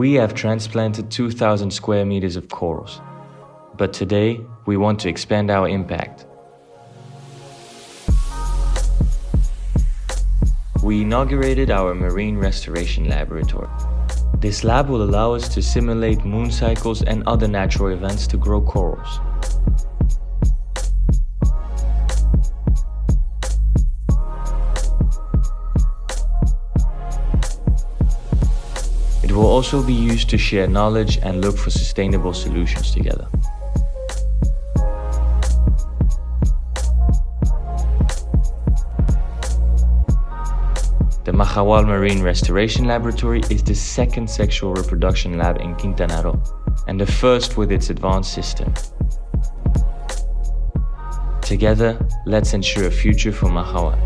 We have transplanted 2,000 square meters of corals, but today we want to expand our impact. We inaugurated our Marine Restoration Laboratory. This lab will allow us to simulate moon cycles and other natural events to grow corals. It will also be used to share knowledge and look for sustainable solutions together. The Mahahual Marine Restoration Laboratory is the second sexual reproduction lab in Quintana Roo, and the first with its advanced system. Together, let's ensure a future for Mahahual.